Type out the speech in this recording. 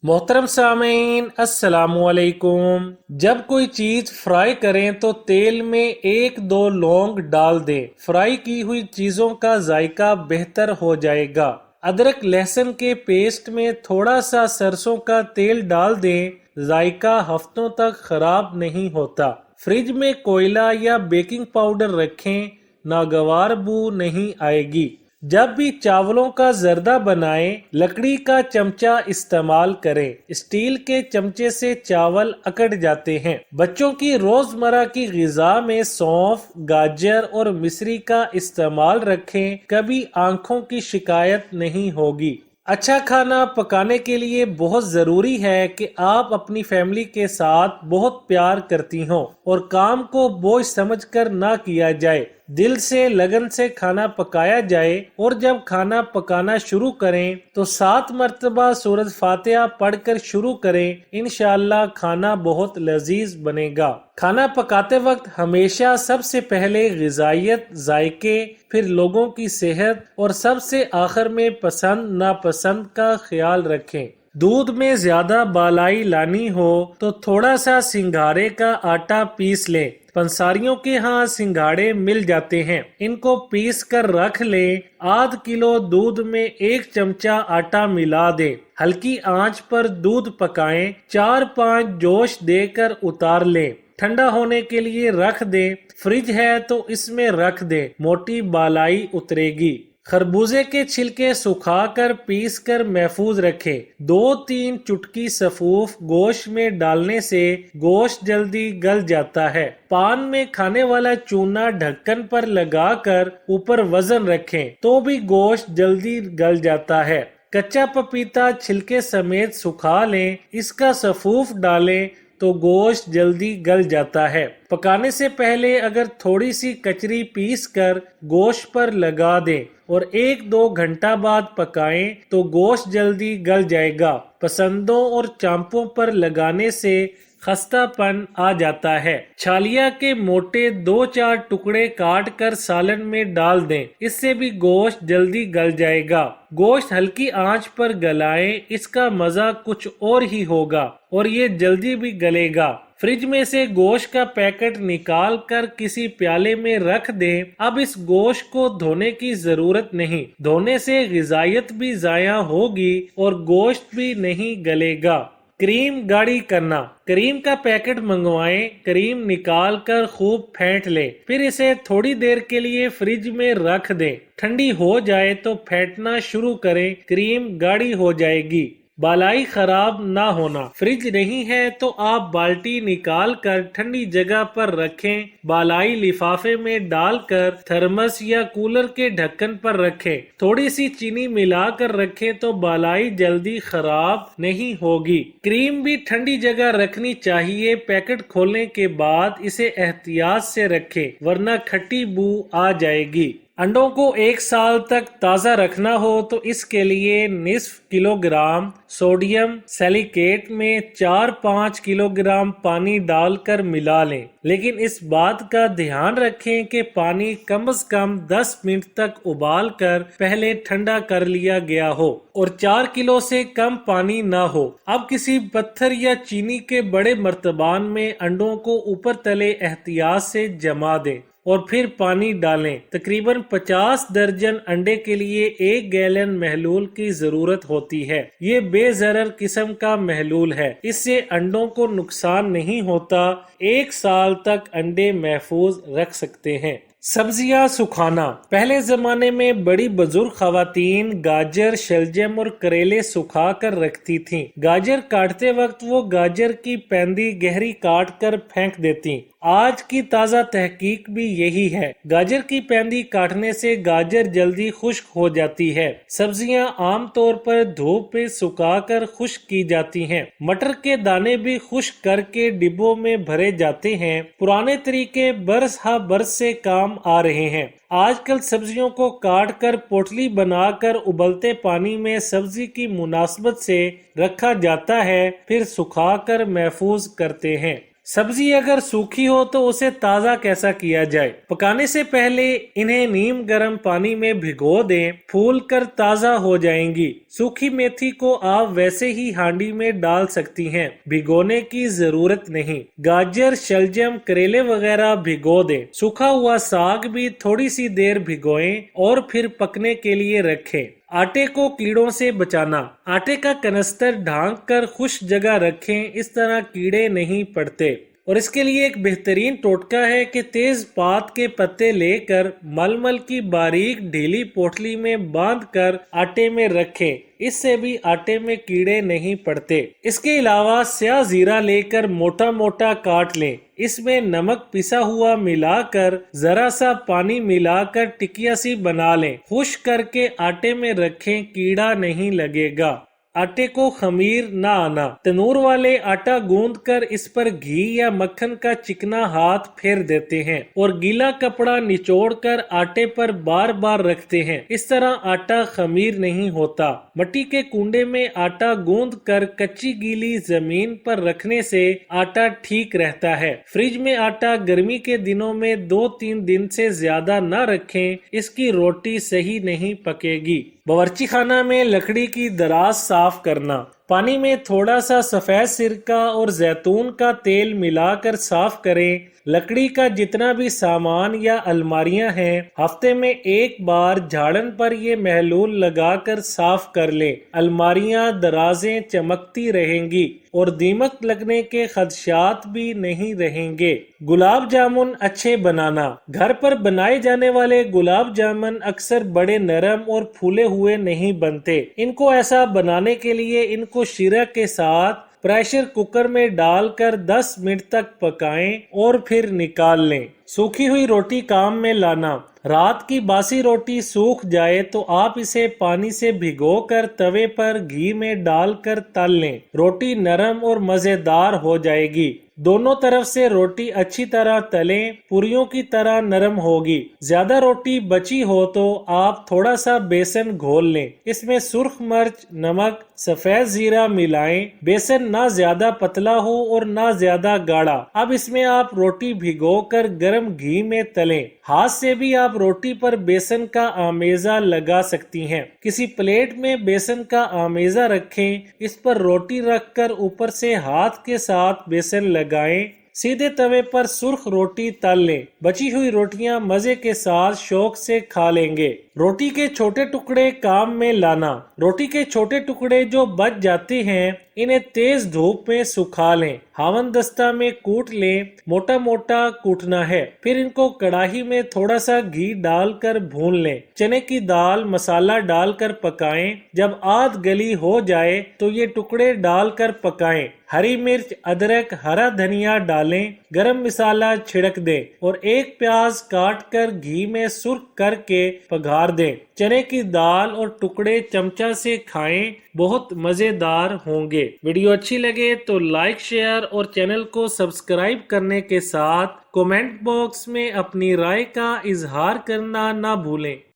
मोहतरम सामीन अस्सलाम वालेकुम। जब कोई चीज फ्राई करें तो तेल में एक दो लौंग डाल दें। फ्राई की हुई चीजों का जायका बेहतर हो जाएगा। अदरक लहसुन के पेस्ट में थोड़ा सा सरसों का तेल डाल दें। जायका हफ्तों तक खराब नहीं होता। फ्रिज में कोयला या बेकिंग पाउडर रखें, नागवार बू नहीं आएगी। जब भी चावलों का जर्दा बनाएं, लकड़ी का चमचा इस्तेमाल करें। स्टील के चमचे से चावल अकड़ जाते हैं। बच्चों की रोजमर्रा की गिजा में सौंफ, गाजर और मिश्री का इस्तेमाल रखें, कभी आंखों की शिकायत नहीं होगी। अच्छा खाना पकाने के लिए बहुत जरूरी है कि आप अपनी फैमिली के साथ बहुत प्यार करती हों और काम को बोझ समझकर ना किया जाए। दिल से लगन से खाना पकाया जाए और जब खाना पकाना शुरू करें तो 7 मरतबा सूरत फातिहा पढ़कर शुरू करें। इंशाअल्लाह खाना बहुत लजीज बनेगा। खाना पकाते वक्त हमेशा सबसे पहले ग़िज़ाइयत, जायके, फिर लोगों की सेहत और सबसे आखिर में पसंद नापसंद का ख्याल रखें। दूध में ज्यादा बालाई लानी हो तो थोड़ा सा सिंघाड़े का आटा पीस लें। पंसारियों के यहाँ सिंघाड़े मिल जाते हैं, इनको पीस कर रख लें। आध किलो दूध में 1 चमचा आटा मिला दें। हल्की आंच पर दूध पकाएं। 4-5 जोश देकर उतार लें। ठंडा होने के लिए रख दें। फ्रिज है तो इसमें रख दें, मोटी बालाई उतरेगी। खरबूजे के छिलके सुखाकर पीस कर महफूज रखें। 2-3 चुटकी सफूफ गोश्त में डालने से गोश्त जल्दी गल जाता है। पान में खाने वाला चूना ढक्कन पर लगाकर ऊपर वजन रखें तो भी गोश्त जल्दी गल जाता है। कच्चा पपीता छिलके समेत सुखा लें, इसका सफूफ डालें तो गोश्त जल्दी गल जाता है। पकाने से पहले अगर थोड़ी सी कचरी पीस कर गोश्त पर लगा दें और 1-2 घंटा बाद पकाएं तो गोश्त जल्दी गल जाएगा। पसंदों और चांपों पर लगाने से खस्तापन आ जाता है। छालिया के मोटे 2-4 टुकड़े काट कर सालन में डाल दें, इससे भी गोश्त जल्दी गल जाएगा। गोश्त हल्की आंच पर गलाएं, इसका मजा कुछ और ही होगा और ये जल्दी भी गलेगा। फ्रिज में से गोश्त का पैकेट निकाल कर किसी प्याले में रख दें। अब इस गोश्त को धोने की जरूरत नहीं। धोने से ग़िज़ाइयत भी जाया होगी और गोश्त भी नहीं गलेगा। क्रीम गाढ़ी करना। क्रीम का पैकेट मंगवाएं। क्रीम निकाल कर खूब फेंट लें, फिर इसे थोड़ी देर के लिए फ्रिज में रख दें। ठंडी हो जाए तो फेंटना शुरू करें, क्रीम गाढ़ी हो जाएगी। बालाई खराब ना होना। फ्रिज नहीं है तो आप बाल्टी निकाल कर ठंडी जगह पर रखें। बालाई लिफाफे में डालकर थर्मस या कूलर के ढक्कन पर रखें। थोड़ी सी चीनी मिलाकर रखें तो बालाई जल्दी खराब नहीं होगी। क्रीम भी ठंडी जगह रखनी चाहिए। पैकेट खोलने के बाद इसे एहतियात से रखें वरना खट्टी बू आ जाएगी। अंडों को 1 साल तक ताज़ा रखना हो तो इसके लिए निस्फ किलोग्राम सोडियम सिलिकेट में 4-5 किलोग्राम पानी डालकर मिला लें, लेकिन इस बात का ध्यान रखें कि पानी कम से कम 10 मिनट तक उबाल कर पहले ठंडा कर लिया गया हो और 4 किलो से कम पानी ना हो। अब किसी पत्थर या चीनी के बड़े मर्तबान में अंडों को ऊपर तले एहतियात से जमा दें और फिर पानी डालें। तकरीबन 50 दर्जन अंडे के लिए 1 गैलन महलूल की जरूरत होती है। ये बेज़रर किस्म का महलूल है, इससे अंडों को नुकसान नहीं होता। 1 साल तक अंडे महफूज रख सकते हैं। सब्जियां सुखाना। पहले जमाने में बड़ी बुजुर्ग खवातीन गाजर, शलजम और करेले सुखा कर रखती थीं। गाजर काटते वक्त वो गाजर की पैंदी गहरी काट कर फेंक देती। आज की ताज़ा तहकीक भी यही है। गाजर की पैंदी काटने से गाजर जल्दी खुश्क हो जाती है। सब्जियां आमतौर पर धूप पे सुखाकर खुश्क की जाती हैं। मटर के दाने भी खुश्क करके डिब्बों में भरे जाते हैं। पुराने तरीके बरस हा बरस से काम आ रहे हैं। आजकल सब्जियों को काट कर पोटली बनाकर उबलते पानी में सब्जी की मुनासबत से रखा जाता है, फिर सुखाकर महफूज करते हैं। सब्जी अगर सूखी हो तो उसे ताज़ा कैसा किया जाए? पकाने से पहले इन्हें नीम गर्म पानी में भिगो दें, फूल कर ताज़ा हो जाएंगी। सूखी मेथी को आप वैसे ही हांडी में डाल सकती हैं, भिगोने की जरूरत नहीं। गाजर, शलजम, करेले वगैरह भिगो दें। सूखा हुआ साग भी थोड़ी सी देर भिगोएं और फिर पकने के लिए रखें। आटे को कीड़ों से बचाना। आटे का कनस्तर ढांक कर खुश्क जगह रखें, इस तरह कीड़े नहीं पड़ते। और इसके लिए एक बेहतरीन टोटका है कि तेज पात के पत्ते लेकर मलमल की बारीक ढीली पोटली में बांधकर आटे में रखें, इससे भी आटे में कीड़े नहीं पड़ते। इसके अलावा स्याह जीरा लेकर मोटा मोटा काट लें, इसमें नमक पिसा हुआ मिलाकर जरा सा पानी मिलाकर टिकिया सी बना लें, खुश्क करके आटे में रखें, कीड़ा नहीं लगेगा। आटे को खमीर ना आना। तनूर वाले आटा गूंद कर इस पर घी या मक्खन का चिकना हाथ फेर देते हैं और गीला कपड़ा निचोड़ कर आटे पर बार बार रखते हैं, इस तरह आटा खमीर नहीं होता। मिट्टी के कुंडे में आटा गूंद कर कच्ची गीली जमीन पर रखने से आटा ठीक रहता है। फ्रिज में आटा गर्मी के दिनों में 2-3 दिन से ज्यादा न रखें, इसकी रोटी सही नहीं पकेगी। बावर्ची खाना में लकड़ी की दराज साफ करना। पानी में थोड़ा सा सफेद सिरका और जैतून का तेल मिलाकर साफ करें। लकड़ी का जितना भी सामान या अलमारियां हैं, हफ्ते में एक बार झाड़न पर ये महलूल लगाकर साफ कर लें। अलमारियां, दराजें चमकती रहेंगी और दीमक लगने के खदशात भी नहीं रहेंगे। गुलाब जामुन अच्छे बनाना। घर पर बनाए जाने वाले गुलाब जामुन अक्सर बड़े नरम और फूले हुए नहीं बनते। इनको ऐसा बनाने के लिए इनको शीरा के साथ प्रेशर कुकर में डालकर 10 मिनट तक पकाएं और फिर निकाल लें। सूखी हुई रोटी काम में लाना। रात की बासी रोटी सूख जाए तो आप इसे पानी से भिगोकर तवे पर घी में डालकर तल लें। रोटी नरम और मजेदार हो जाएगी। दोनों तरफ से रोटी अच्छी तरह तलें, पुरियों की तरह नरम होगी। ज्यादा रोटी बची हो तो आप थोड़ा सा बेसन घोल लें, इसमें सुर्ख मिर्च, नमक, सफेद जीरा मिलाएं। बेसन ना ज्यादा पतला हो और ना ज्यादा गाढ़ा। अब इसमें आप रोटी भिगोकर गरम घी में तलें। हाथ से भी आप रोटी पर बेसन का आमेजा लगा सकती हैं। किसी प्लेट में बेसन का आमेजा रखें, इस पर रोटी रखकर ऊपर से हाथ के साथ बेसन लगाएं। सीधे तवे पर सुर्ख रोटी तल लें। बची हुई रोटियां मजे के साथ शौक से खा लेंगे। रोटी के छोटे टुकड़े काम में लाना। रोटी के छोटे टुकड़े जो बच जाते हैं, इन्हें तेज धूप में सुखा लें। हावन दस्ता में कूट लें। मोटा मोटा कूटना है। फिर इनको कढ़ाई में थोड़ा सा घी डालकर भून लें। चने की दाल मसाला डालकर पकाएं। जब आध गली हो जाए तो ये टुकड़े डालकर पकाएं। हरी मिर्च, अदरक, हरा धनिया डालें। गरम मसाला छिड़क दें और एक प्याज काट कर घी में सुर्ख करके पघार दें। चने की दाल और टुकड़े चमचा से खाएं, बहुत मजेदार होंगे। वीडियो अच्छी लगे तो लाइक, शेयर और चैनल को सब्सक्राइब करने के साथ कमेंट बॉक्स में अपनी राय का इजहार करना ना भूलें।